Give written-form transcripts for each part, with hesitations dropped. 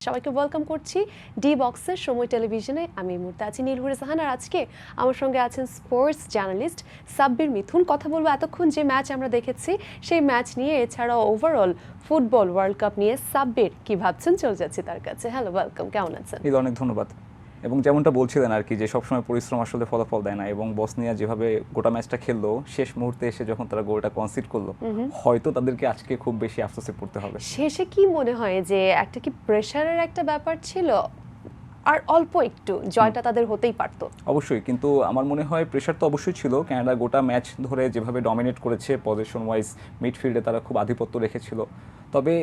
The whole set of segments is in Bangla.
সবাইকে ওয়েলকাম করছি ডি বক্সের সময় টেলিভিশনে। আমি এই মুহূর্তে আছি নীলহুরে জাহান, আর আজকে আমার সঙ্গে আছেন স্পোর্টস জার্নালিস্ট সাব্বির মিথুন। কথা বলবো এতক্ষণ যে ম্যাচ আমরা দেখেছি সেই ম্যাচ নিয়ে, এছাড়াও ওভারঅল ফুটবল ওয়ার্ল্ড কাপ নিয়ে। সাব্বির কি ভাবছেন, চলে যাচ্ছি তার কাছে। হ্যালো, ওয়েলকাম, কেমন আছেন? অনেক ধন্যবাদ। এবং যেমনটা বলছিলেন আর কি, যে সবসময় পরিশ্রম আসলে ফলাফল দেয় না, এবং বসনিয়া যেভাবে গোটা ম্যাচটা খেললো, শেষ মুহূর্তে এসে যখন তারা গোলটা কনসিড করলো, হয়তো তাদেরকে আজকে খুব বেশি আফসোসে পড়তে হবে। শেষে কি মনে হয় যে একটা কি প্রেশারের একটা ব্যাপার ছিল, আর অল্প একটু জয়টা তাদের হতেই পারতো? অবশ্যই, কিন্তু আমার মনে হয় প্রেশার তো অবশ্যই ছিল। কানাডা গোটা ম্যাচ ধরে যেভাবে ডমিনেট করেছে, পজিশন ওয়াইজ মিডফিল্ডে তারা খুব আধিপত্য রেখেছিল। তবে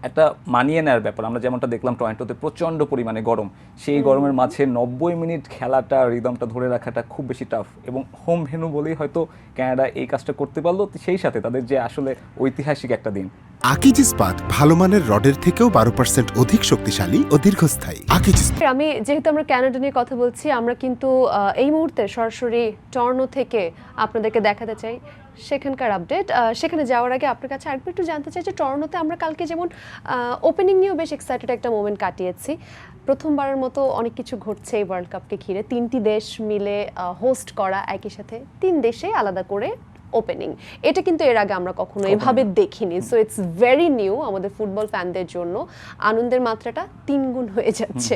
একটা মানিয়ে নেওয়ার ব্যাপার, আমরা যেমনটা দেখলাম টরন্টোতে প্রচণ্ড পরিমাণে গরম, সেই গরমের মাঝে 90 মিনিট খেলাটা, রিদমটা ধরে রাখাটা খুব বেশি টাফ, এবং হোম ভেন্যু বলেই হয়তো কানাডা এই কাজটা করতে পারলো। সেই সাথে তাদের যে আসলে ঐতিহাসিক একটা দিন। আকিজ ইস্পাত ভালো মানের রডের থেকেও 12% অধিক শক্তিশালী ও দীর্ঘস্থায়ী। আকিজ ইস্পাত। আমি যেহেতু আমরা কানাডা নিয়ে কথা বলছি, আমরা কিন্তু এই মুহূর্তে সরাসরি টরন্টো থেকে আপনাদেরকে দেখাতে চাই সেখানকার আপডেট। সেখানে যাওয়ার আগে আপনার কাছে আরেকটু একটু জানতে চাই যে টরন্টোতে আমরা কালকে যেমন ওপেনিং নিয়েও বেশ এক্সাইটেড একটা মোমেন্ট কাটিয়েছি। প্রথমবারের মতো অনেক কিছু ঘটছে এই ওয়ার্ল্ড কাপকে ঘিরে। 3টি দেশ মিলে হোস্ট করা, একই সাথে 3 দেশে আলাদা করে ওপেনিং, এটা কিন্তু এর আগে আমরা কখনো এভাবে দেখিনি। সো ইটস ভেরি নিউ আমাদের ফুটবল ফ্যানদের জন্য। আনন্দের মাত্রাটা 3 গুণ হয়ে যাচ্ছে।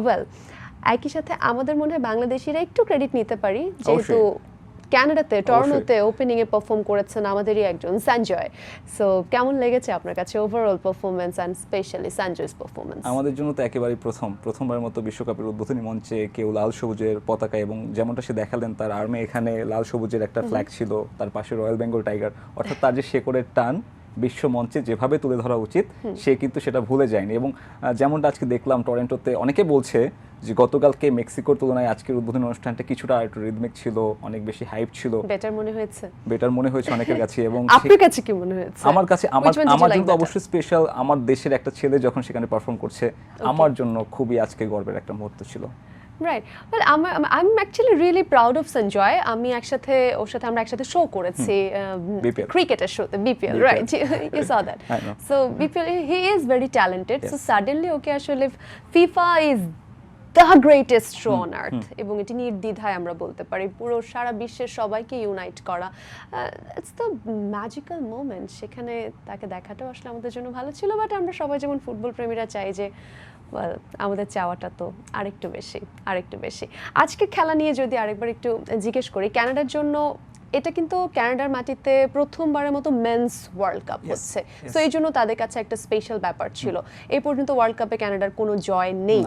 ওয়েল, একই সাথে আমাদের মনে হয় বাংলাদেশিরা একটু ক্রেডিট নিতে পারি, যেহেতু কানাডাতে টরন্টোতে ওপেনিং এ পারফর্ম করেছেন আমাদেরই একজন সঞ্জয়। সো কেমন লেগেছে আপনার কাছে overall performance and specially Sanjay's performance? আমাদের জন্য তো একেবারেই প্রথমবারের মতো বিশ্বকাপের উদ্বোধনী মঞ্চে কেউ লাল সবুজের পতাকা, এবং যেমনটা সে দেখালেন তার আর্মে এখানে লাল সবুজের একটা ফ্ল্যাগ ছিল, তার পাশে রয়্যাল বেঙ্গল টাইগার, অর্থাৎ তার যে শেকড়ের টান বিশ্ব মঞ্চে যেভাবে তুলে ধরা উচিত সে কিন্তু সেটা ভুলে যায়নি। এবং যেমনটা আজকে দেখলাম টরন্টোতে, অনেকে বলছে যে গতকালকে মেক্সিকোর তুলনায় আজকের উদ্বোধনী অনুষ্ঠানটা কিছুটা একটু রিদমিক ছিল, অনেক বেশি হাইপ ছিল। বেটার মনে হয়েছে অনেকের কাছে। এবং আপনার কাছে কি মনে হয়েছে? আমার কাছে আমার জন্য অবশ্যই স্পেশাল। আমার দেশের একটা ছেলে যখন সেখানে পারফর্ম করছে, আমার জন্য খুবই আজকে গর্বের একটা মুহূর্ত ছিল। Right. Well, I am actually really proud of Sanjay. আমরা একসাথে শো করেছি ক্রিকেটের শোতে, BPL, right? You saw that. So BPL, he is very talented. So suddenly okay আসলে FIFA is the greatest show on earth, এবং এটি নির্দ্বিধায় আমরা বলতে পারি পুরো সারা বিশ্বের সবাইকে ইউনাইট করা। It's the magical moment. সেখানে তাকে দেখাটাও আসলে আমাদের জন্য ভালো ছিল। বাট আমরা সবাই যেমন ফুটবল প্রেমীরা চাই যে আমাদের চাওয়াটা তো আরেকটু বেশি। আজকে খেলা নিয়ে যদি আরেকবার একটু জিজ্ঞেস করি, কানাডার জন্য এটা কিন্তু কানাডার মাটিতে প্রথমবারের মতো মেন্স ওয়ার্ল্ড কাপ হচ্ছে। সো এই জন্য তাদের কাছে একটা স্পেশাল ব্যাপার ছিল। এই পর্যন্ত ওয়ার্ল্ড কাপে কানাডার কোনো জয় নেই,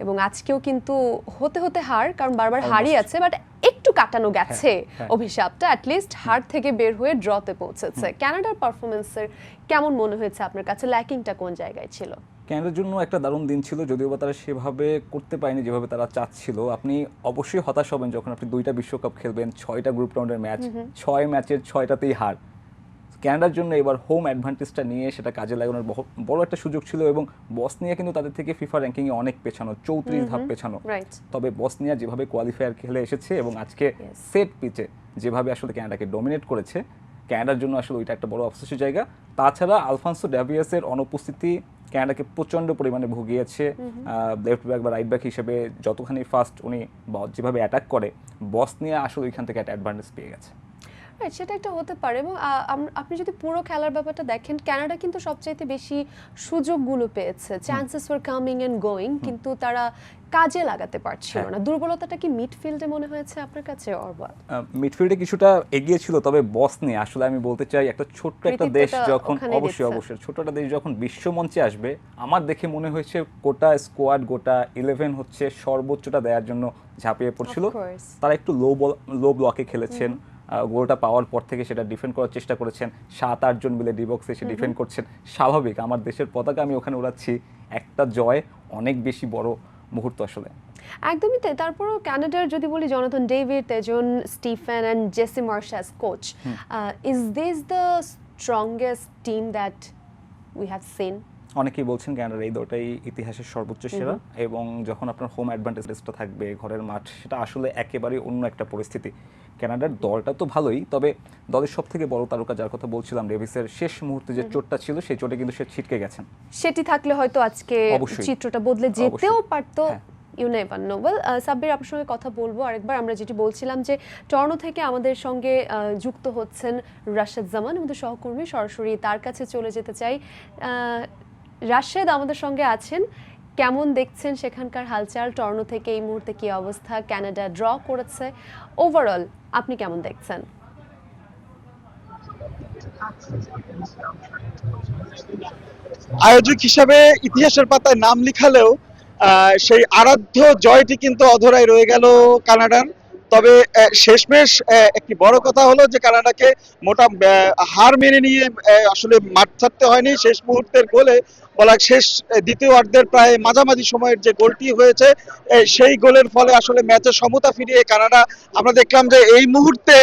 এবং আজকেও কিন্তু হতে হার, কারণ বারবার হারই আছে, বাট একটু কাটানো গেছে অভিশাপটা। অ্যাটলিস্ট হার থেকে বের হয়ে ড্রতে পৌঁছেছে। কানাডার পারফরমেন্সের কেমন মনে হয়েছে আপনার কাছে? ল্যাকিংটা কোন জায়গায় ছিল? কানাডার জন্য একটা দারুণ দিন ছিল, যদিও বা তারা সেভাবে করতে পারেনি যেভাবে তারা চাচ্ছিল। আপনি অবশ্যই হতাশ হবেন যখন আপনি 2টা বিশ্বকাপ খেলবেন, 6টা গ্রুপ রাউন্ডের ম্যাচ, 6 ম্যাচের 6টাতেই হার। কানাডার জন্য এবার হোম অ্যাডভান্টেজটা নিয়ে সেটা কাজে লাগানোর বড় একটা সুযোগ ছিল। এবং বসনিয়া কিন্তু তাদের থেকে ফিফা র্যাঙ্কিংয়ে অনেক পেছানো, 34 ধাপ পেছানো। তবে বসনিয়া যেভাবে কোয়ালিফায়ার খেলে এসেছে এবং আজকে সেট পিচে যেভাবে আসলে কানাডাকে ডমিনেট করেছে, কানাডার জন্য আসলে ওইটা একটা বড় অফসোসের জায়গা। তাছাড়া আলফান্সো ডেভিয়াসের অনুপস্থিতি কানাডাকে প্রচণ্ড পরিমাণে ভুগিয়েছে। লেফট ব্যাক বা রাইট ব্যাক হিসেবে যতখানি ফাস্ট উনি যেভাবে অ্যাটাক করে, বসনিয়া আসলে ওইখান থেকে একটা অ্যাডভান্টেজ পেয়ে গেছে। সেটা একটা হতে পারে। এবং আপনি যদি পুরো খেলার ব্যাপারটা দেখেন, কানাডা কিন্তু সবচাইতে বেশি সুযোগগুলো পেয়েছে, chances were coming and going, কিন্তু তারা কাজে লাগাতে পারছিল না। দুর্বলতাটা কি মিডফিল্ডে মনে হয়েছে আপনার কাছে? মিডফিল্ডে কিছুটা এগিয়ে ছিল, তবে বসনিয়া আসলে আমি বলতে চাই একটা ছোট্ট একটা দেশ যখন, অবশ্যই ছোট একটা দেশ যখন বিশ্বমঞ্চে আসবে, আমার দেখে মনে হয়েছে গোটা স্কোয়াড, গোটা 11 হচ্ছে সর্বোচ্চটা দেওয়ার জন্য ঝাঁপিয়ে পড়ছিল। তারা একটু লো ব্লকে খেলেছেন। গোলটা পাওয়ার পর থেকে সেটা ডিফেন্ড করার চেষ্টা করেছেন। 7-8 জন মিলে ডিবক্সে এসে ডিফেন্ড করছেন। স্বাভাবিক, আমার দেশের পতাকা আমি ওখানে উড়াচ্ছি, একটা জয় অনেক বেশি বড় মুহূর্ত আসলে। একদমই তাই। তারপরও কানাডার যদি বলি, Jonathan David, Tajon Stephen and Jesse Marsch as coach, is this the strongest team that we have seen? অনেকেই বলছেন ক্যানাডার এই দলটাই ইতিহাসের সর্বোচ্চ সেরা, এবং যখন আপনার হোম অ্যাডভান্টেজটা থাকবে, ঘরের মাঠ, সেটা আসলে একেবারে অন্য একটা পরিস্থিতি। কানাডার দলটা তো ভালোই, তবে দলের সব থেকে বড় তারকা যার কথা বলছিলাম, ডেভিসের শেষ মুহূর্তে যে চোটটা ছিল, সেই চোটে কিন্তু সে ছিটকে গেছেন। সেটি থাকলে হয়তো আজকে চিত্রটা বদলে যেতেও পারতো। You never know. Well, Sabbir, আপনার সঙ্গে কথা বলবো আরেকবার। আমরা যেটি বলছিলাম যে টরন্টো থেকে আমাদের সঙ্গে যুক্ত হচ্ছেন রাশেদ জামান, আমাদের সহকর্মী, সরাসরি তার কাছে চলে যেতে চাই। রাশেদ আমাদের সঙ্গে আছেন, কেমন দেখছেন সেখানকার হালচাল? টরন্টো থেকে এই মুহূর্তে কি অবস্থা? কানাডা ড্র করেছে, ওভারঅল আপনি কেমন দেখছেন? আয়োজক হিসাবে ইতিহাসের পাতায় নাম লিখালেও সেই আরাধ্য জয়টি কিন্তু অধরাই রয়ে গেল কানাডার। তবে শেষমেশ একটি বড় কথা হলো যে কানাডাকে মোটা হার মেনে নিয়ে আসলে মাঠ ছাড়তে হয়নি। শেষ মুহূর্তের গোলে বলা, শেষ দ্বিতীয়ার্ধের প্রায় মাঝামাঝি সময়ের যে গোলটি হয়েছে, সেই গোলের ফলে আসলে ম্যাচের সমতা ফিরিয়ে কানাডা, আমরা দেখলাম যে এই মুহূর্তে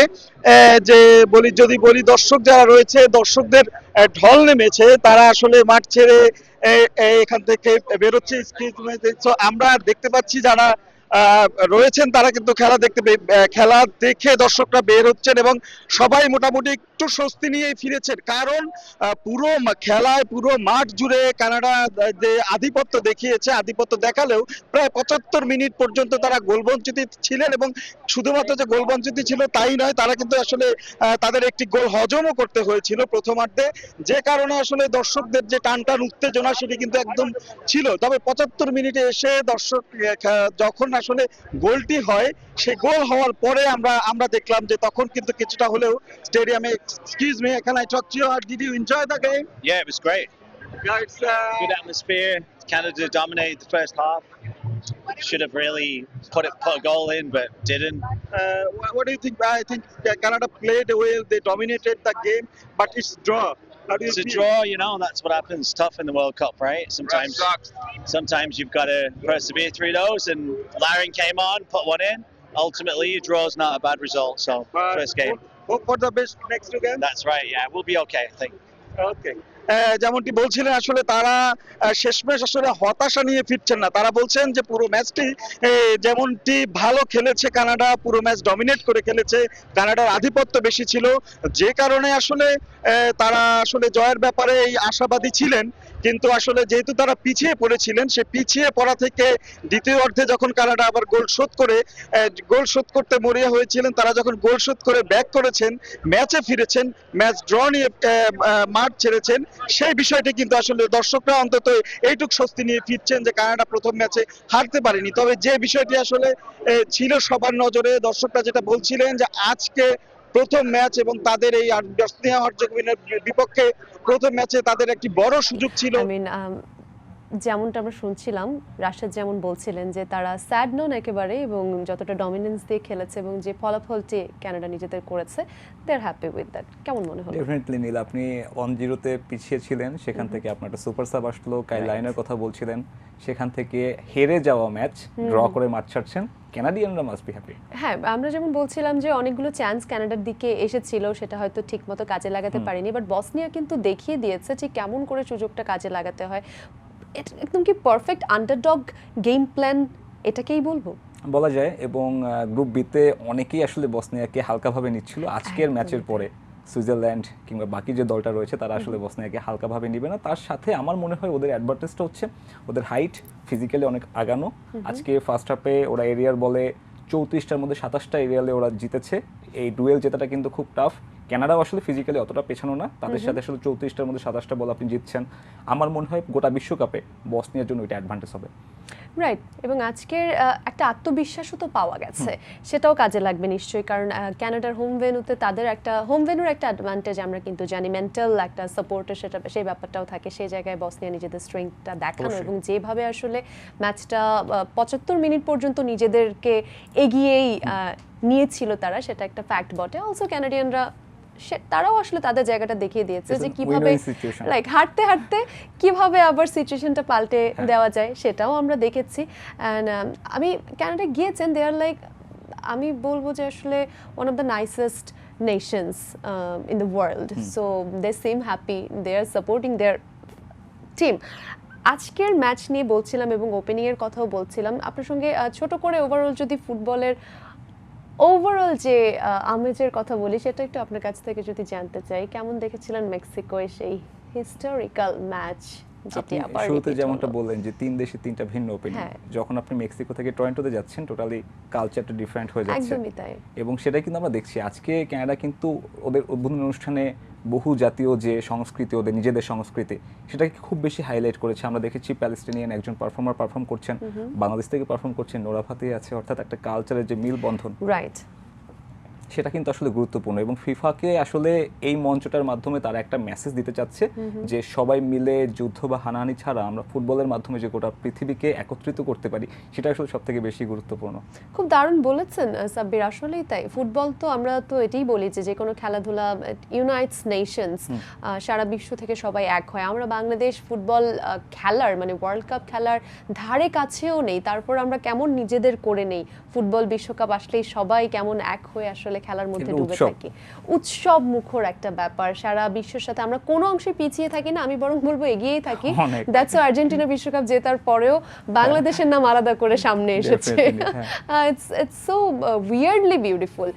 যে যদি বলি দর্শক যারা রয়েছে, দর্শকদের ঢল নেমেছে, তারা আসলে মাঠ ছেড়ে এখান থেকে বেরোচ্ছে। আমরা দেখতে পাচ্ছি যারা রয়েছেন তারা কিন্তু খেলা দেখে দর্শকরা বের হচ্ছেন, এবং সবাই মোটামুটি একটু স্বস্তি নিয়ে ফিরেছেন। কারণ পুরো খেলায়, পুরো মাঠ জুড়ে কানাডা যে আধিপত্য দেখিয়েছে, আধিপত্য দেখালেও প্রায় 75 মিনিট পর্যন্ত তারা গোলবঞ্চিত ছিলেন, এবং শুধুমাত্র যে গোলবঞ্চিত ছিল তাই নয়, তারা কিন্তু আসলে তাদের একটি গোল হজমও করতে হয়েছিল প্রথমার্ধে, যে কারণে আসলে দর্শকদের যে টান উত্তেজনা সেটি কিন্তু একদম ছিল। তবে 75 মিনিটে এসে দর্শক যখন আসলে গোলটি হয়, সেই গোল হওয়ার পরে আমরা দেখলাম যে তখন কিন্তু কিছুটা হলেও স্টেডিয়ামে, excuse me, can I talk to you? Did you enjoy the game? Yeah, it was great. Yeah, it's Good atmosphere. Canada dominated the first half. Should have really put a goal in, but didn't. What do you think? I think Canada played well. They dominated the game, but it's draw. How do you It's a feel? draw, you know. That's what happens. Tough in the World Cup, right? Sometimes you've got to persevere through those. And Larin came on, put one in. Ultimately, a draw is not a bad result. So first game. Hope for the best next two games. That's right. Yeah, we'll be okay, I think. Okay. যেমনটি বলছিলেন, আসলে তারা শেষমেশ আসলে হতাশা নিয়ে ফিরছেন না। তারা বলছেন যে পুরো ম্যাচটি যেমনটি ভালো খেলেছে কানাডা, পুরো ম্যাচ ডমিনেট করে খেলেছে, কানাডার আধিপত্য বেশি ছিল, যে কারণে আসলে তারা আসলে জয়ের ব্যাপারে এই আশাবাদী ছিলেন। কিন্তু আসলে যেহেতু তারা পিছিয়ে পড়েছিলেন, সে পিছিয়ে পড়া থেকে দ্বিতীয় অর্ধে যখন কানাডা আবার গোল শোধ করতে মরিয়া হয়েছিলেন, তারা যখন গোল শোধ করে ব্যাক করেছেন, ম্যাচে ফিরেছেন, ম্যাচ ড্র নিয়ে মাঠ ছেড়েছেন, সেই বিষয়টি কিন্তু আসলে দর্শকরা অন্তত এইটুকু স্বস্তি নিয়ে ফিরছেন যে কানাডা প্রথম ম্যাচে হারতে পারেনি। তবে যে বিষয়টি আসলে ছিল সবার নজরে, দর্শকরা যেটা বলছিলেন যে আজকে প্রথম ম্যাচ, এবং তাদের এই বসনিয়া হার্জেগোভিনার বিপক্ষে প্রথম ম্যাচে তাদের একটি বড় সুযোগ ছিল। যেমনটা আমরা শুনছিলাম, রাশেদ যেমন বলছিলেন যে তারা স্যাড নন একেবারে, এবং যতটা ডমিনেন্স দিয়ে খেলেছে এবং যে ফলাফলটি কানাডা নিজেদের করেছে, দে আর হ্যাপি উইথ দ্যাট। কেমন মনে হলো? ডেফিনেটলি নীল, আপনি 1-0 তে পিছিয়ে ছিলেন, সেখান থেকে আপনার একটা সুপার সাব আসলো, কাইল লাইনের কথা বলছিলেন, সেখান থেকে হেরে যাওয়া ম্যাচ ড্র করে মাঠ ছাড়ছেন, কানাডিয়ানরা মাস্ট বি হ্যাপি। হ্যাঁ, আমরা যেমন বলছিলাম যে অনেকগুলো চান্স কানাডার দিকে এসেছিল, সেটা হয়তো ঠিকমতো কাজে লাগাতে পারেনি, বাট বসনিয়া কিন্তু দেখিয়ে দিয়েছে যে কেমন করে সুযোগটা কাজে লাগাতে হয়। একদম কি পারফেক্ট আন্ডারডগ গেম প্ল্যান, এটাকেই বলবো বলা যায়। এবং গ্রুপ বিতে অনেকেই আসলে বসনিয়াকে হালকাভাবে নিচ্ছিল। আজকের ম্যাচের পরে সুইজারল্যান্ড কিংবা বাকি যে দলটা রয়েছে, তারা আসলে বসনিয়াকে হালকাভাবে নিবে না। তার সাথে আমার মনে হয় ওদের অ্যাডভান্টেজটা হচ্ছে ওদের হাইট, ফিজিক্যালি অনেক আগানো। আজকে ফার্স্ট হাফে ওরা এরিয়ার বলে 34টার মধ্যে 27টা এরিয়ালে ওরা জিতেছে। এই ডুয়েল জেতাটা কিন্তু খুব টাফ। কানাডাও আসলে ফিজিক্যালি অতটা পেছানো না, তাদের সাথে আসলে 34টার মধ্যে 27টা বল আপনি জিতছেন। আমার মনে হয় গোটা বিশ্বকাপে বসনিয়ার জন্য এটা অ্যাডভান্টেজ হবে। রাইট, এবং আজকের একটা আত্মবিশ্বাসও তো পাওয়া গেছে, সেটাও কাজে লাগবে নিশ্চয়ই। কারণ কানাডার হোম ভেন্যুতে তাদের একটা হোম ভেন্যুর একটা অ্যাডভান্টেজ আমরা কিন্তু জানি, মেন্টাল একটা সাপোর্টের সেই ব্যাপারটাও থাকে। সেই জায়গায় বসনিয়া নিজেদের স্ট্রেংথটা দেখানো, এবং যেভাবে আসলে ম্যাচটা 75 মিনিট পর্যন্ত নিজেদেরকে এগিয়েই নিয়েছিল তারা, সেটা একটা ফ্যাক্ট বটে। অলসো ক্যানাডিয়ানরা তারাও আসলে তাদের জায়গাটা দেখিয়ে দিয়েছে যে কিভাবে লাইক হাঁটতে হাঁটতে কিভাবে আবার সিচুয়েশনটা পাল্টে দেওয়া যায়, সেটাও আমরা দেখেছি। অ্যান্ড আমি কানাডা গিয়েছেন, দে আর লাইক, আমি বলবো যে আসলে one of the nicest nations in the world. So they seem happy, they are supporting their team, আজকের ম্যাচ নিয়ে বলছিলাম এবং ওপেনিং এর কথাও বলছিলাম আপনার সঙ্গে। ছোট করে ওভারঅল যদি ফুটবলের ওভারঅল যে আমেজের কথা বলি সেটা একটু আপনার কাছ থেকে যদি জানতে চাই, কেমন দেখেছিলেন মেক্সিকোয় সেই হিস্টোরিক্যাল ম্যাচ? আপনি শুরুতে যেমনটা বললেন যে 3 দেশে 3টা ভিন্ন ওপেনিং, যখন আপনি মেক্সিকো থেকে টরন্টোতে যাচ্ছেন টোটালি কালচারটা ডিফারেন্ট হয়ে যাচ্ছে। একদমই তাই। এবং সেটাই কিন্তু আমরা দেখছি আজকে কানাডা কিন্তু ওদের উদ্বোধনী অনুষ্ঠানে বহু জাতীয় যে সংস্কৃতি, ওদের নিজেদের সংস্কৃতি, সেটাকে খুব বেশি হাইলাইট করেছে। আমরা দেখেছি প্যালেস্টিনিয়ান একজন পারফর্মার পারফর্ম করছেন, বাংলাদেশ থেকে পারফর্ম করছেন, নোরা ফাতেহি আছে, অর্থাৎ একটা কালচারের যে মিল বন্ধন, রাইট, সেটা কিন্তু আসলে গুরুত্বপূর্ণ। এবং ফিফাকে আসলে এই মঞ্চটার মাধ্যমে তারা একটা মেসেজ দিতে চাচ্ছে যে সবাই মিলে যুদ্ধ বা হানাহানি ছাড়া আমরা ফুটবলের মাধ্যমে যে গোটা পৃথিবীকে একত্রিত করতে পারি, সেটা আসলে সবথেকে বেশি গুরুত্বপূর্ণ। খুব দারুণ বলেছেন সাব্বির, আসলেই তাই। ফুটবল তো আমরা তো এটাই বলি যে কোনো খেলাধুলা ইউনাইটস নেশনস, সারা বিশ্ব থেকে সবাই এক হয়। আমরা বাংলাদেশ ফুটবল খেলার মানে ওয়ার্ল্ড কাপ খেলার ধারে কাছেও নেই, তারপর আমরা কেমন নিজেদের করে নেই। ফুটবল বিশ্বকাপ আসলেই সবাই কেমন এক হয়ে আসলে খেলার মধ্যে ডুবে থাকি। উৎসব মুখর একটা ব্যাপার, সারা বিশ্বের সাথে আমরা কোনো অংশে পিছিয়ে থাকি না, আমি বরং বলবো এগিয়েই থাকি। দ্যাটস আর্জেন্টিনা বিশ্বকাপ জেতার পরেও বাংলাদেশের নাম আলাদা করে সামনে এসেছে। It's so weirdly beautiful.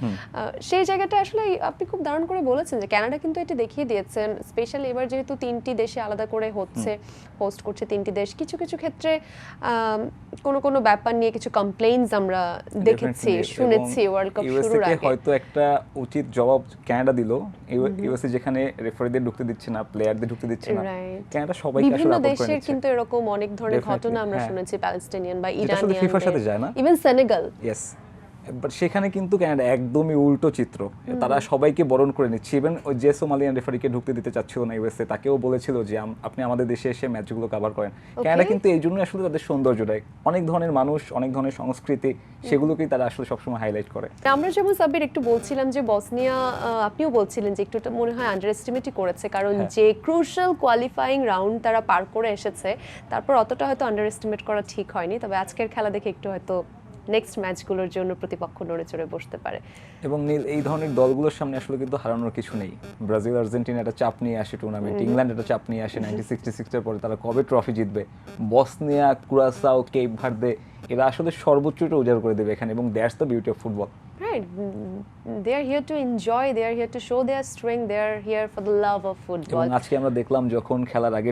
সেই জায়গাটা আসলে আপনি খুব দারুণ করে বলেছেন যে কানাডা কিন্তু এটা দেখিয়ে দিয়েছেন, স্পেশালি এবার যেহেতু 3টি দেশে আলাদা করে হচ্ছে, হোস্ট করছে 3টি দেশ। কিছু কিছু ক্ষেত্রে কোনো ব্যাপার নিয়ে কিছু কমপ্লেইনস আমরা দেখেছি, শুনেছি ওয়ার্ল্ড কাপ শুরুর আগে। হয়তো একটা উচিত জবাব কানাডা দিল। ইউএসএ যেখানে রেফারিদের ঢুকতে দিচ্ছে না, প্লেয়ারদের ঢুকতে দিচ্ছে না, কানাডা সবাইকে আসলে বিভিন্ন দেশের কিন্তু এরকম অনেক ধরনের ঘটনা আমরা শুনেছি, প্যালেস্টাইনিয়ান বা ইরানিয়ান, ফিফার সাথে যায় না, ইভেন সেনেগাল। ইয়েস, বাট সেখানে কিন্তু কানাডা একদমই উল্টো চিত্র। তারা সবাইকে বরণ করে নিচ্ছে। ইভেন ওই যে সোমালিয়ান রেফারিকে ঢুকতে দিতে চাচ্ছিল না ইউএসএ, তাকেও বলেছিল যে আপনি আমাদের দেশে এসে ম্যাচগুলো কভার করেন। কানাডা কিন্তু এই জন্য আসলে তাদের সৌন্দর্যটাই, অনেক ধরনের মানুষ, অনেক ধরনের সংস্কৃতি, সেগুলোকেই তারা আসলে সবসময় হাইলাইট করে। আমরা যেমন সাব্বির একটু বলছিলাম যে বসনিয়া, আপনিও বলছিলেন যে একটু মনে হয় আন্ডার এস্টিমেটই করেছে, কারণ যে ক্রুশাল কোয়ালিফাইং রাউন্ড তারা পার করে এসেছে, তারপর অতটা হয়তো আন্ডার এস্টিমেট করা ঠিক হয়নি। তবে আজকের খেলা দেখে একটু হয়তো নেক্সট ম্যাচগুলোর জন্য প্রতিপক্ষ নড়ে চড়ে বসতে পারে। এবং নীল, এই ধরনের দলগুলোর সামনে আসলে কিন্তু হারানোর কিছু নেই। ব্রাজিল আর্জেন্টিনা একটা চাপ নিয়ে আসে টুর্নামেন্ট, ইংল্যান্ড একটা চাপ নিয়ে আসে 1966 এর পরে, তারা কবে ট্রফি জিতবে। বসনিয়া, কুরাসাও, কেপ ভার্দে, এরা আসলে সর্বোচ্চটা উজাড় করে দেবে এখানে, এবং that's the beauty of football. Right, they are here to enjoy, they are here to show their strength, they are here for the love of football. এবং আজকে আমরা দেখলাম যখন খেলার আগে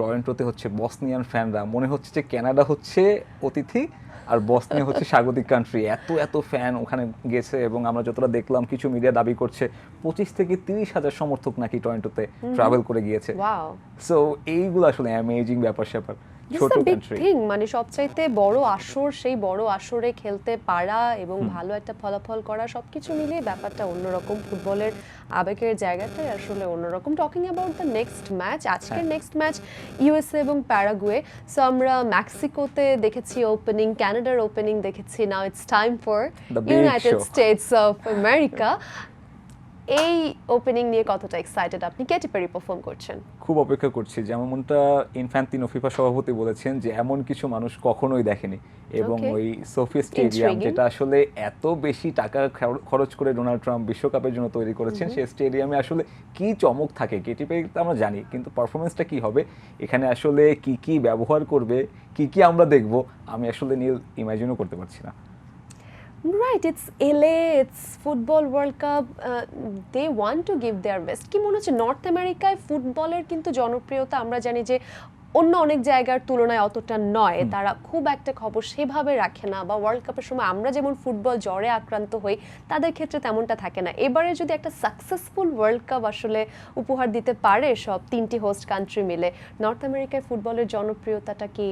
টরন্টোতে হচ্ছে বসনিয়ান ফ্যানরা, মনে হচ্ছে যে কানাডা হচ্ছে অতিথি আর বসনিয়া হচ্ছে স্বাগতিক কান্ট্রি। এত ফ্যান ওখানে গেছে, এবং আমরা যতটা দেখলাম কিছু মিডিয়া দাবি করছে 25 থেকে 30 হাজার সমর্থক নাকি টরন্টোতে ট্রাভেল করে গিয়েছে। ওয়াও, সো এইগুলো আসলে অ্যামেজিং ব্যাপার-স্যাপার। ছোট কান্ট্রি, মানে সবচাইতে বড় আসর, সেই বড় আসরে খেলতে পারা এবং ভালো একটা ফলাফল করা, সবকিছু মিলিয়ে ব্যাপারটা অন্যরকম। ফুটবলের আবেগের জায়গাটাই আসলে অন্যরকম। Talking about the next match, আজকের নেক্সট ম্যাচ ইউএসএ এবং প্যারাগুয়ে। সো আমরা মেক্সিকোতে দেখেছি ওপেনিং, কানাডার ওপেনিং দেখেছি, now it's time for United states of America. এই ওপেনিং নিয়ে কতটা এক্সাইটেড আপনি? কেটি পেরি পারফর্ম করছেন, খুব অপেক্ষা করছি। যেমনটা ইনফ্যান্তিনো ফিফা সভাপতি বলেছেন যে এমন কিছু মানুষ কখনোই দেখেনি, এবং ওই সোফি স্টেডিয়াম, যেটা আসলে এত বেশি টাকা খরচ করে ডোনাল্ড ট্রাম্প বিশ্বকাপের জন্য তৈরি করেছেন, সেই স্টেডিয়ামে আসলে কি চমক থাকে কেটি পেরি আমরা জানি, কিন্তু পারফরমেন্সটা কি হবে এখানে, আসলে কি ব্যবহার করবে, কি আমরা দেখব, আমি আসলে নীল ইমাজিনও করতে পারছি না। Right, it's LA, it's Football World Cup, they want to give their best. কি মনে হচ্ছে নর্থ আমেরিকায় ফুটবলের কিন্তু জনপ্রিয়তা আমরা জানি যে অন্য অনেক জায়গার তুলনায় অতটা নয়, তারা খুব একটা খবর সেভাবে রাখে না, বা ওয়ার্ল্ড কাপের সময় আমরা যেমন ফুটবল জ্বরে আক্রান্ত হই, তাদের ক্ষেত্রে তেমনটা থাকে না। এবারে যদি একটা সাকসেসফুল ওয়ার্ল্ড কাপ আসলে উপহার দিতে পারে সব 3টি হোস্ট কান্ট্রি মিলে, নর্থ আমেরিকায় ফুটবলের জনপ্রিয়তাটা কি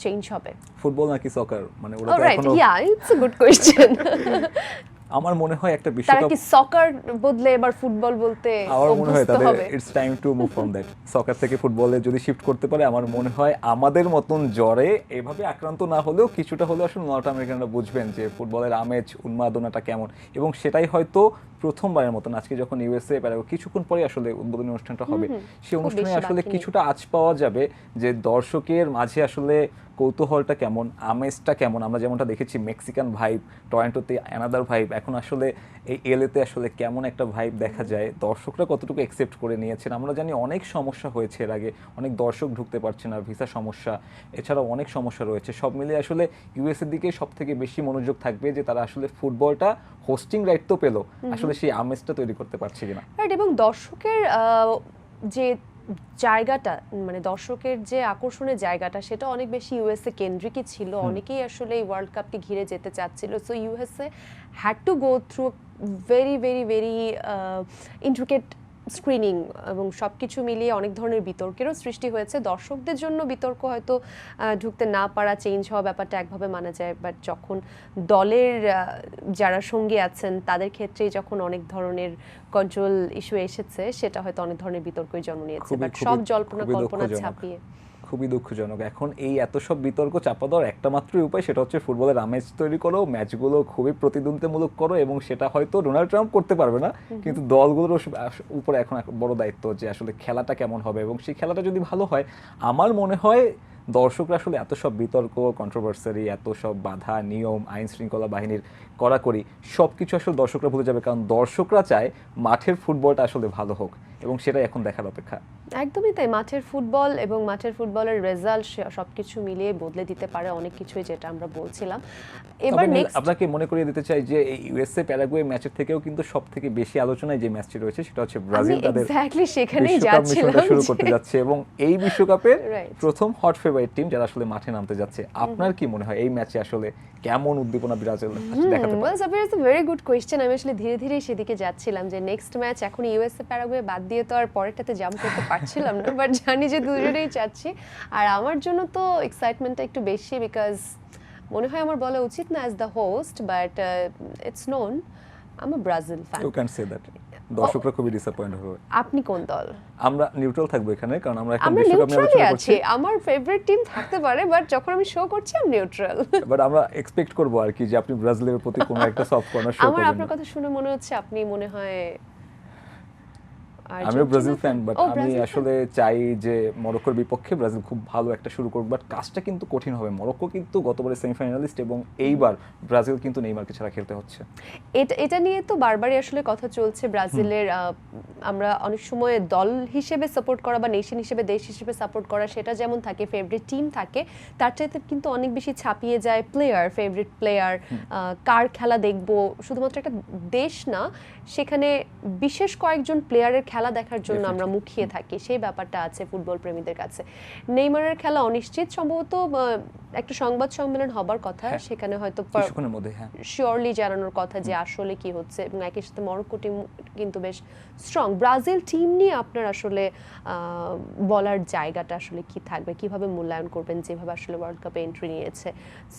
চেঞ্জ হবে? ফুটবল নাকি সকার, মানে ওরা তো এখনো, ইয়া, ইটস আ গুড কোশ্চেন। আমার মনে হয় একটা তারা বিশ্বকাপ কি সকার বদলে এবার ফুটবল বলতে আমার মনে হয় অভ্যস্ত হবে? It's time to move from that. Soccer থেকে ফুটবলে যদি শিফট করতে পারে, আমার মনে হয় আমাদের মতন জ্বরে এভাবে আক্রান্ত না হলেও কিছুটা হলেও আসলে নর্থ আমেরিকানরা বুঝবেন যে ফুটবলের আমেজ, উন্মাদনাটা কেমন, এবং সেটাই হয়তো প্রথমবারের মতন আজকে যখন ইউএসএ প্যারাগুয়ে কিছুক্ষণ পরে আসলে উদ্বোধনী অনুষ্ঠানটা হবে, সেই অনুষ্ঠানে আসলে কিছুটা আঁচ পাওয়া যাবে যে দর্শকের মাঝে আসলে কৌতূহলটা কেমন, আমেজটা কেমন। আমরা যেমনটা দেখেছি মেক্সিকান ভাইব, টরন্টোতে অ্যানাদার ভাইব, এখন আসলে এই এলএতে আসলে কেমন একটা ভাইব দেখা যায়, দর্শকরা কতটুকু অ্যাকসেপ্ট করে নিয়েছেন। আমরা জানি অনেক সমস্যা হয়েছে এর আগে, অনেক দর্শক ঢুকতে পারছে না, ভিসা সমস্যা, এছাড়াও অনেক সমস্যা রয়েছে। সব মিলিয়ে আসলে ইউএসএর দিকে সব থেকে বেশি মনোযোগ থাকবে যে তারা আসলে ফুটবলটা হোস্টিং রাইট তো পেলো, আসলে সেই আমেজটা তৈরি করতে পারছে কিনা। রাইট, এবং দর্শকের যে জায়গাটা, মানে দর্শকের যে আকর্ষণের জায়গাটা, সেটা অনেক বেশি ইউএসএ কেন্দ্রিকই ছিল। অনেকেই আসলে এই ওয়ার্ল্ড কাপকে ঘিরে যেতে চাচ্ছিল। So USA had to go through very very very intricate screening, এবং সব কিছু মিলিয়ে অনেক ধরনের বিতর্কেরও সৃষ্টি হয়েছে। দর্শকদের জন্য বিতর্ক হয়তো ঢুকতে না পারা, চেঞ্জ হওয়া ব্যাপারটা একভাবে মানা যায়, বাট যখন দলের যারা সঙ্গী আছেন তাদের ক্ষেত্রেই যখন অনেক ধরনের কন্ট্রোল ইস্যু এসেছে, সেটা হয়তো অনেক ধরনের বিতর্কই জন্ম নিয়েছে। বাট সব জল্পনা কল্পনা ছাপিয়ে খুবই দুঃখজনক। এখন এই এত সব বিতর্ক চাপা দেওয়ার একটা মাত্রই উপায়, সেটা হচ্ছে ফুটবলের আমেজ তৈরি করো, ম্যাচগুলো খুবই প্রতিদ্বন্দ্বিমূলক করো, এবং সেটা হয়তো ডোনাল্ড ট্রাম্প করতে পারবে না, কিন্তু দলগুলোর উপরে এখন বড় দায়িত্ব যে আসলে খেলাটা কেমন হবে, এবং সেই খেলাটা যদি ভালো হয়, আমার মনে হয় দর্শকরা আসলে এত সব বিতর্ক, কন্ট্রোভার্সারি, এত সব বাধা, নিয়ম, আইন শৃঙ্খলা বাহিনীর কড়াকড়ি সব কিছু আসলে দর্শকরা ভুলে যাবে, কারণ দর্শকরা চায় মাঠের ফুটবলটা আসলে ভালো হোক, এবং সেটাই এখন দেখার অপেক্ষা। একদমই তাই। মাঠের ফুটবল এবং মাঠের ফুটবলের রেজাল্ট সবকিছু মিলিয়ে বদলে দিতে পারে অনেক কিছুই, যেটা আমরা বলছিলাম। এবার নেক্সট আপনাকে মনে করিয়ে দিতে চাই যে এই ইউএসএ প্যারাগুয়ে ম্যাচের থেকেও কিন্তু সবথেকে বেশি আলোচনায় যে ম্যাচটি রয়েছে সেটা হচ্ছে ব্রাজিল তাদের এক্স্যাক্টলি সেখানেই যাচ্ছিলাম, শুরু করতে যাচ্ছে, এবং এই বিশ্বকাপের প্রথম হট ফেভারিট টিম যারা আসলে মাঠে নামতে যাচ্ছে। আপনার কি মনে হয় এই ম্যাচে আসলে কেমন উদ্দীপনা ব্রাজিল দেখাতে পারে? Sabir, it's a very good question. আমি আসলে ধীরে ধীরে সেদিকে যাচ্ছিলাম যে নেক্সট ম্যাচ, এখন ইউএসএ প্যারাগুয়ে বাদ দিয়ে তো আর পরেরটাতে জাম্প করতে পারছিলাম না, বাট জানি যে দুজনেই চাচ্ছি। আর আমার জন্য তো এক্সাইটমেন্টটা একটু বেশি, বিকজ মনে হয় আমার বলা উচিত না as the host, but it's known I am a Brazil fan. You can say that. দর্শকরা খুবই ডিসঅ্যাপয়েন্ট হবে। আপনি কোন দল? আমরা নিউট্রাল থাকবো এখানে, কারণ আমরা এখন আমরা বিশ্বকাপ নিয়ে আলোচনা করছি। আমার ফেভারিট টিম থাকতে পারে, বাট যখন আমি শো করছি আমি নিউট্রাল। বাট আমরা এক্সপেক্ট করব আর কি যে আপনি ব্রাজিলের প্রতি কোনো একটা সফট কর্নার শো করবেন। আমার আপনার কথা শুনে মনে হচ্ছে আপনি মনে হয় আমিও ব্রাজিল ফ্যান, বাট আমি আসলে চাই যে মরক্কোর বিপক্ষে ব্রাজিল খুব ভালো একটা শুরু করুক, বাট কাজটা কিন্তু কঠিন হবে। মরক্কো কিন্তু গতবারে সেমিফাইনালিস্ট, এবং এইবার ব্রাজিল কিন্তু নেইমারকে ছাড়া খেলতে হচ্ছে। এটা নিয়ে তো বারবারই আসলে কথা চলছে ব্রাজিলের। আমরা অনেক সময় দল হিসেবে সাপোর্ট করা বা নেশন হিসেবে, দেশ হিসেবে সাপোর্ট করা, সেটা যেমন থাকে, ফেভারিট টিম থাকে, তার চাইতে কিন্তু অনেক বেশি ছাপিয়ে যায় প্লেয়ার, ফেভারিট প্লেয়ার, কার খেলা দেখবো। শুধুমাত্র একটা দেশ না, সেখানে বিশেষ কয়েকজন প্লেয়ারের খেলা দেখার জন্য আমরা মুখিয়ে থাকি, সেই ব্যাপারটা আছে ফুটবল প্রেমীদের কাছে। নেইমারের খেলা অনিশ্চিত, সম্ভবত একটা সংবাদ সম্মেলন হবার কথা, সেখানে হয়তো কিছুক্ষণের মধ্যে শিওরলি জানানোর কথা যে আসলে কি হচ্ছে, এবং একই সাথে মরক্কো টিম কিন্তু বেশ স্ট্রং। ব্রাজিল টিম নিয়ে আপনার আসলে বলার জায়গাটা আসলে কি থাকবে, কিভাবে মূল্যায়ন করবেন যেভাবে আসলে ওয়ার্ল্ড কাপে এন্ট্রি নিয়েছে?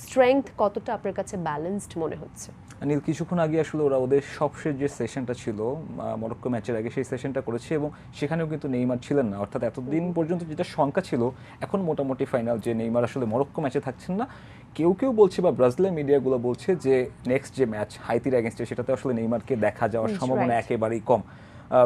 স্ট্রেংথ কতটা আপনার কাছে ব্যালেন্সড মনে হচ্ছে? অনিল, কিছুক্ষণ আগে আসলে ওরা ওদের সবশেষ যে সেশনটা ছিল মরক্কো ম্যাচের আগে, সেই সেশনটা করেছে, এবং সেখানেও কিন্তু নেইমার ছিলেন না। অর্থাৎ এতদিন পর্যন্ত যেটা শঙ্কা ছিল, এখন মোটামুটি ফাইনাল যে নেইমার আসলে মরক্কো ম্যাচে থাকছেন না। কেউ কেউ বলছে, বা ব্রাজিলের মিডিয়াগুলো বলছে যে নেক্সট যে ম্যাচ হাইতির এগেনস্টে, সেটাতে আসলে নেইমারকে দেখা যাওয়ার সম্ভাবনা একেবারেই কম।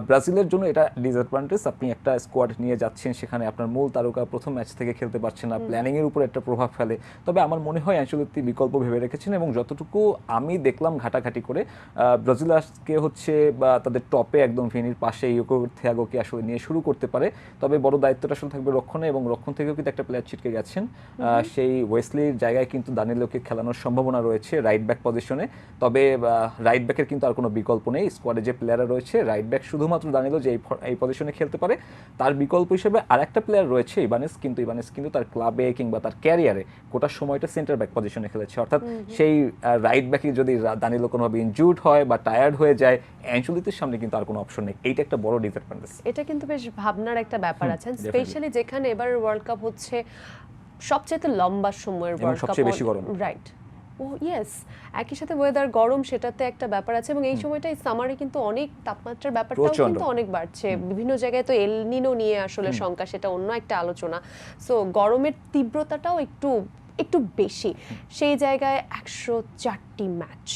ব্রাজিলের জন্য এটা ডিসঅ্যাডভান্টেজ। আপনি একটা স্কোয়াড নিয়ে যাচ্ছেন, সেখানে আপনার মূল তারকা প্রথম ম্যাচ থেকে খেলতে পারছে না, প্ল্যানিংয়ের উপর একটা প্রভাব ফেলে। তবে আমার মনে হয় আনচেলত্তি বিকল্প ভেবে রেখেছেন, এবং যতটুকু আমি দেখলাম ঘাটাঘাটি করে, ব্রাজিল আজকে হচ্ছে বা তাদের টপে একদম ভিনির পাশে ইউকো থিয়াগোকে আসলে নিয়ে শুরু করতে পারে। তবে বড় দায়িত্বটা আসলে থাকবে রক্ষণে, এবং রক্ষণ থেকেও কিন্তু একটা প্লেয়ার ছিটকে গেছেন। সেই ওয়েসলির জায়গায় কিন্তু দানিলোকে খেলানোর সম্ভাবনা রয়েছে রাইট ব্যাক পজিশনে। তবে রাইট ব্যাকের কিন্তু আর কোনো বিকল্প নেই। স্কোয়াডে যে প্লেয়াররা রয়েছে, রাইট ব্যাক শুধুমাত্র দানিলো যে এই পজিশনে খেলতে পারে, তার বিকল্প হিসেবে আরেকটা প্লেয়ার রয়েছে ইবানেস, কিন্তু তার ক্লাবে কিংবা তার ক্যারিয়ারে গোটা সময়টা সেন্টার ব্যাক পজিশনে খেলেছে। অর্থাৎ সেই রাইট ব্যাকে যদি দানিলো কোনোভাবে ইনজুর্ড হয় বা টায়ার্ড হয়ে যায়, অ্যাঞ্চলিতের সামনে কিন্তু আর কোনো অপশন নেই। এইটা একটা বড় ডিসঅ্যাডভান্টেজ। এটা কিন্তু বেশ ভাবনার একটা ব্যাপার আছে, স্পেশালি যেখানে এবার ওয়ার্ল্ড কাপ হচ্ছে সবচেয়ে লম্বা সময়ের ওয়ার্ল্ড কাপ, সবচেয়ে বেশি গরম। রাইট। ও ইয়েস, একই সাথে ওয়েদার গরম, সেটাতে একটা ব্যাপার আছে, এবং এই সময়টাই সামারে কিন্তু অনেক তাপমাত্রার ব্যাপারটাও কিন্তু অনেক বাড়ছে। বিভিন্ন জায়গায় তো এল নিনো নিয়ে আসলে শঙ্কা, সেটা অন্য একটা আলোচনা। সো গরমের তীব্রতাটাও একটু বেশি। সেই জায়গায় 104টি ম্যাচ,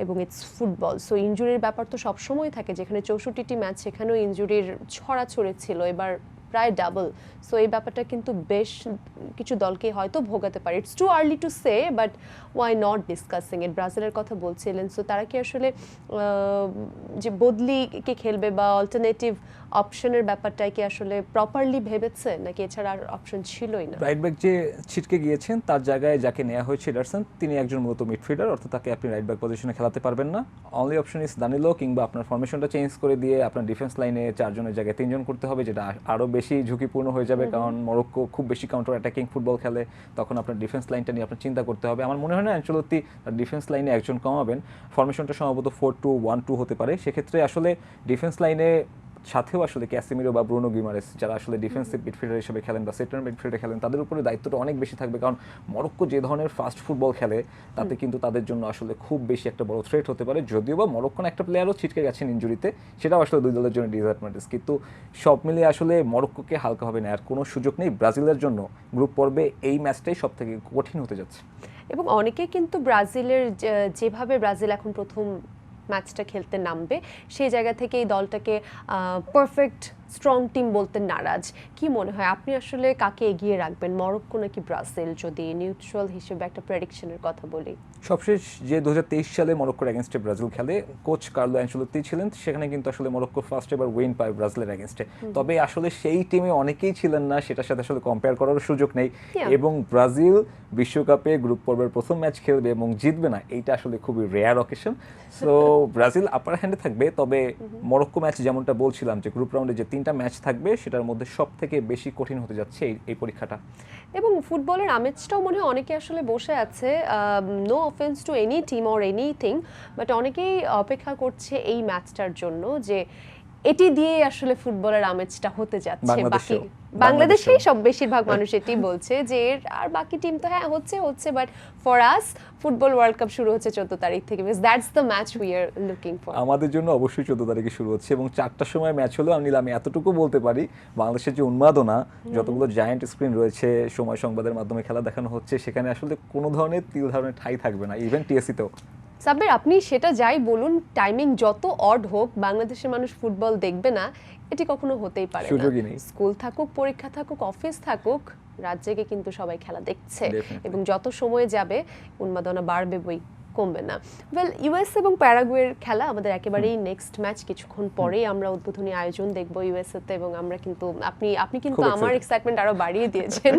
এবং ইটস ফুটবল, সো ইনজুরির ব্যাপার তো সবসময় থাকে, যেখানে 64টি ম্যাচ সেখানেও ইনজুরির ছড়াছড়ি ছিল, এবার প্রায় ডাবল। সো এই ব্যাপারটা কিন্তু বেশ কিছু দলকে হয়তো ভোগাতে পারে। It's too early to say, but why not discussing it. ব্রাজিলের কথা বলছিলেন, সো তারা কি আসলে যে বদলি কে খেলবে বা অল্টারনেটিভ অপশনের ব্যাপারটাই কি আসলে প্রপারলি ভেবেছে, নাকি এছাড়া আর অপশন ছিলই না? রাইট ব্যাক যে ছিটকে গিয়েছেন তার জায়গায় যাকে নেওয়া হয়েছে এডারসন, তিনি একজন মূলত মিডফিল্ডার, অর্থাৎ তাকে আপনি রাইট ব্যাক পজিশনে খেলাতে পারবেন না। অনলি অপশন ইজ দানিলো, কিংবা আপনার ফরমেশনটা চেঞ্জ করে দিয়ে আপনার ডিফেন্স লাইনে 4 জনের জায়গায় 3 জন করতে হবে, যেটা আরও বেশি ঝুঁকিপূর্ণ হয়ে যাবে, কারণ মরক্কো খুব বেশি কাউন্টার অ্যাটাকিং ফুটবল খেলে, তখন আপনার ডিফেন্স লাইনটা নিয়ে আপনার চিন্তা করতে হবে। আমার মনে হয় না আনচেলত্তি ডিফেন্স লাইনে একজন কমাবেন, ফরমেশনটা সম্ভবত 4-2-1-2 হতে পারে। সেক্ষেত্রে আসলে ডিফেন্স লাইনে সাথেও আসলে ক্যাসিমিরো বা ব্রুনো গিমারেস, যারা আসলে ডিফেন্সিভ মিডফিল্ডার হিসেবে খেলেন বা সেন্টার মিডফিল্ডে খেলেন, তাদের উপরে দায়িত্বটা অনেক বেশি থাকবে, কারণ মরক্কো যে ধরনের ফাস্ট ফুটবল খেলে তাতে কিন্তু তাদের জন্য আসলে খুব বেশি একটা বড় থ্রেট হতে পারে। যদিও বা মরক্কোর একটা প্লেয়ারও ছিটকে গেছেন ইনজুরিতে, সেটাও আসলে দুই দলের জন্য ডিসঅ্যাডভান্টেজ, কিন্তু সব মিলিয়ে আসলে মরক্কোকে হালকাভাবে নেওয়ার কোনো সুযোগ নেই। ব্রাজিলের জন্য গ্রুপ পর্বে এই ম্যাচটাই সব থেকে কঠিন হতে যাচ্ছে। এবং অনেকেই কিন্তু ব্রাজিলের যেভাবে ব্রাজিল এখন প্রথম ম্যাচটা খেলতে নামবে, সেই জায়গা থেকে এই দলটাকে পারফেক্ট স্ট্রং টিম বলতে নারাজ। কি মনে হয় আপনি আসলে কাকে এগিয়ে রাখবেন, মরক্কো নাকি ব্রাজিল, যদি নিউট্রাল হিসেবে একটা প্রেডিকশনের কথা বলি? সবশেষ যে 2023 সালে মরক্কোর এগেনস্টে ব্রাজিল খেলে, কোচ কার্লো অ্যানচেলত্তি ছিলেন, সেখানে কিন্তু আসলে মরক্কো ফার্স্ট এবার উইন পায় ব্রাজিলের এগেনস্টে। তবে আসলে সেই টিমে অনেকেই ছিলেন না, সেটার সাথে আসলে কম্পেয়ার করার সুযোগ নেই। এবং ব্রাজিল বিশ্বকাপে গ্রুপ পর্বের প্রথম ম্যাচ খেলবে এবং জিতবে না, এইটা আসলে খুবই রেয়ার অকেশন। সো ব্রাজিল আপার হ্যান্ডে থাকবে। তবে মরক্কো ম্যাচ যেমনটা বলছিলাম যে গ্রুপ রাউন্ডে যে 3টা ম্যাচ থাকবে, সেটার মধ্যে সব থেকে বেশি কঠিন হতে যাচ্ছে এই পরীক্ষাটা। এবং ফুটবলের আমেজটাও মনে হয় অনেকে আসলে বসে আছে, no offence to any team or anything, but অনেকেই অপেক্ষা করছে এই ম্যাচটার জন্য, যে এটি দিয়ে আসলে ফুটবলের আমেজটা হতে যাচ্ছে। বাকি বাংলাদেশেই সব বেশিরভাগ মানুষ এটি বলছে যে আর বাকি টিম তো হ্যাঁ হচ্ছে, but for us football world cup শুরু হচ্ছে 14 তারিখ থেকে, that's the match we are looking for. আমাদের জন্য অবশ্যই 14 তারিখে শুরু হচ্ছে এবং 4টার সময় ম্যাচ হলো। আমি এতটুকু বলতে পারি, বাংলাদেশের যে উন্মাদনা, যতগুলো জায়ান্ট স্ক্রিন রয়েছে, সময় সংবাদের মাধ্যমে খেলা দেখানো হচ্ছে, সেখানে আসলে কোনো ধরনের তিল ধরনের ঠাঁই থাকবে না, ইভেন টিএসসিতেও। সাব্বির, আপনি সেটা যাই বলুন, টাইমিং যত অড হোক, বাংলাদেশের মানুষ ফুটবল দেখবে না এটি কখনো হতেই পারে না। স্কুল থাকুক, পরীক্ষা থাকুক, অফিস থাকুক, রাত জেগে কিন্তু সবাই খেলা দেখছে, এবং যত সময় যাবে উন্মাদনা বাড়বে বই, কমবে না। ওয়েল, ইউএস এবং প্যারাগুয়ের খেলা আমাদের একেবারেই নেক্সট ম্যাচ, কিছুক্ষণ পরেই আমরা উদ্বোধনী আয়োজন দেখব ইউএসএতে, এবং আমরা কিন্তু আপনি কিন্তু আমার এক্সাইটমেন্ট আরো বাড়িয়ে দিয়েছেন।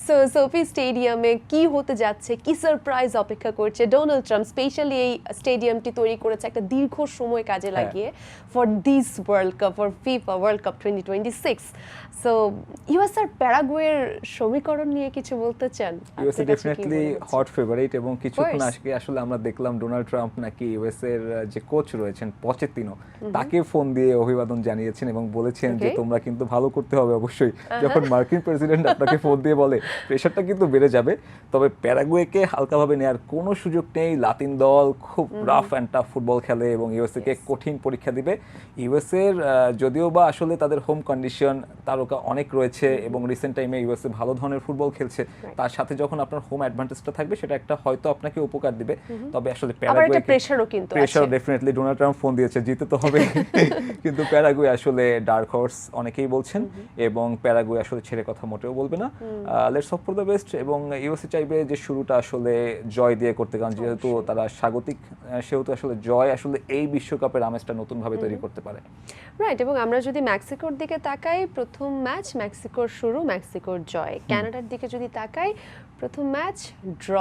সো সোফি স্টেডিয়ামে কি হতে যাচ্ছে, কি সারপ্রাইজ অপেক্ষা করছে? ডোনাল্ড ট্রাম্প স্পেশালি এই স্টেডিয়ামটি তৈরি করেছে একটা দীর্ঘ সময় কাজে লাগিয়ে for this world cup, for FIFA world cup 2026। So US আর প্যারাগুয়ের সমীকরণ নিয়ে কিছু বলতে চান? ইউএস ডেফিনেটলি হট ফেভারিট, এবং কিছুক্ষণ আগে আসলে আমরা দেখলাম ডোনাল্ড ট্রাম্প নাকি ইউএস এর যে কোচ রয়েছেন পচেতিনো, তাকে ফোন দিয়ে অভিবাদন জানিয়েছেন এবং বলেছেন যে তোমরা কিন্তু ভালো করতে হবে অবশ্যই। যখন মার্কিন প্রেসিডেন্ট আপনাকে ফোন দিয়ে বলে, প্রেশারটা কিন্তু বেড়ে যাবে। তবে প্যারাগুয়েকে হালকাভাবে নেওয়ার কোনো সুযোগ নেই। লাতিন দল খুব রাফ অ্যান্ড টাফ ফুটবল খেলে এবং ইউএসএ কে কঠিন পরীক্ষা দিবে। ইউএস এর যদিও বা আসলে তাদের হোম কন্ডিশন তারকা অনেক রয়েছে এবং রিসেন্ট টাইমে ইউএসএ ভালো ধরনের ফুটবল খেলছে, তার সাথে যখন আপনার হোম অ্যাডভান্টেজটা থাকবে, সেটা একটা হয়তো আপনাকে উপকার দিবে। তবে আসলে প্যারাগুয়ে প্রেসারও ডেফিনেটলি, ডোনাল্ড ট্রাম্প ফোন দিয়েছে, জিতে তো হবে। কিন্তু প্যারাগুয়ে আসলে ডার্ক হর্স অনেকেই বলছেন, এবং প্যারাগুয়ে আসলে ছেড়ে কথা মোটেও বলবে না। Let's hope for the best. এবং ইউএসএ চাইবে যে শুরুটা আসলে জয় দিয়ে করতে, কারণ যেহেতু তারা স্বাগতিক, সেহেতু আসলে জয় আসলে এই বিশ্বকাপের আমেজটা নতুন ভাবে তৈরি করতে পারে। রাইট। এবং আমরা যদি মেক্সিকোর দিকে তাকাই, প্রথম ম্যাচ মেক্সিকোর শুরু, মেক্সিকোর জয়। কানাডার দিকে যদি তাকাই, প্রথম ম্যাচ ড্র।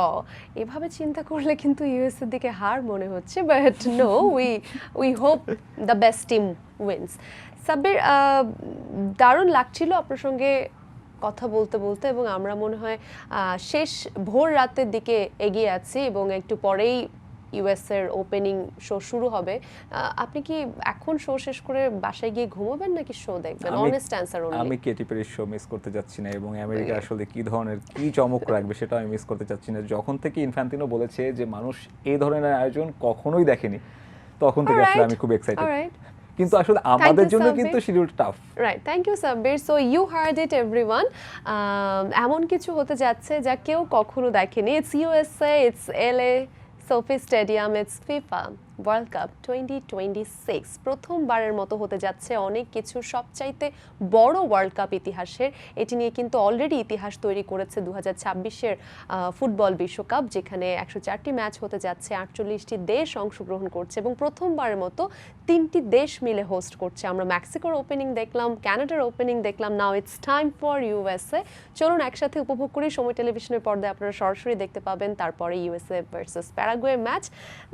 এভাবে চিন্তা করলে কিন্তু ইউএসএর দিকে হার মনে হচ্ছে, but no, we hope the best team wins. Sabbir, দারুণ লাগছিল আপনার সঙ্গে কথা বলতে বলতে, এবং আমরা মনে হয় শেষ ভোর রাতের দিকে এগিয়ে আছি, এবং একটু পরেই ইউএসএর ওপেনিং শো শুরু হবে। আপনি কি এখন শো শেষ করে বাসায় গিয়ে ঘুমাবেন নাকি শো দেখবেন? Honest answer only. আমি কেটি পেরির শো মিস করতে যাচ্ছি না, এবং আমেরিকা আসলে কি ধরনের কি চমক রাখবে সেটা আমি মিস করতে চাচ্ছি না। যখন থেকে ইনফ্যান্টিনো বলেছে যে মানুষ এই ধরনের আয়োজন কখনোই দেখেনি, তখন থেকে আসলে আমি খুব এক্সাইটেড। কিন্তু আসলে আমাদের জন্য কিন্তু schedule tough. Right, thank you Sabbir. So you heard it everyone. এমন কিছু হতে যাচ্ছে যা কেউ কখনো দেখেনি। It's USA, it's LA, Sofi stadium, it's FIFA world cup 2026 প্রথমবারের মতো হতে যাচ্ছে অনেক কিছু, সবচাইতে বড় ওয়ার্ল্ড কাপ ইতিহাসের। এটি নিয়ে কিন্তু অলরেডি ইতিহাস তৈরি করেছে 2026-এর ফুটবল বিশ্বকাপ, যেখানে 104টি ম্যাচ হতে যাচ্ছে, 48টি দেশ অংশগ্রহণ করছে এবং প্রথমবারের মতো 3টি দেশ মিলে হোস্ট করছে। আমরা মেক্সিকোর ওপেনিং দেখলাম, কানাডার ওপেনিং দেখলাম, now it's time for USA. চলুন একসাথে উপভোগ করি। সময় টেলিভিশনের পর্দায় আপনারা সরাসরি দেখতে পাবেন তারপরে USA versus Paraguay match.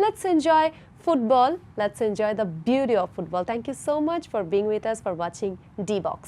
Let's enjoy football, let's enjoy the beauty of football. Thank you so much for being with us, for watching D-Box.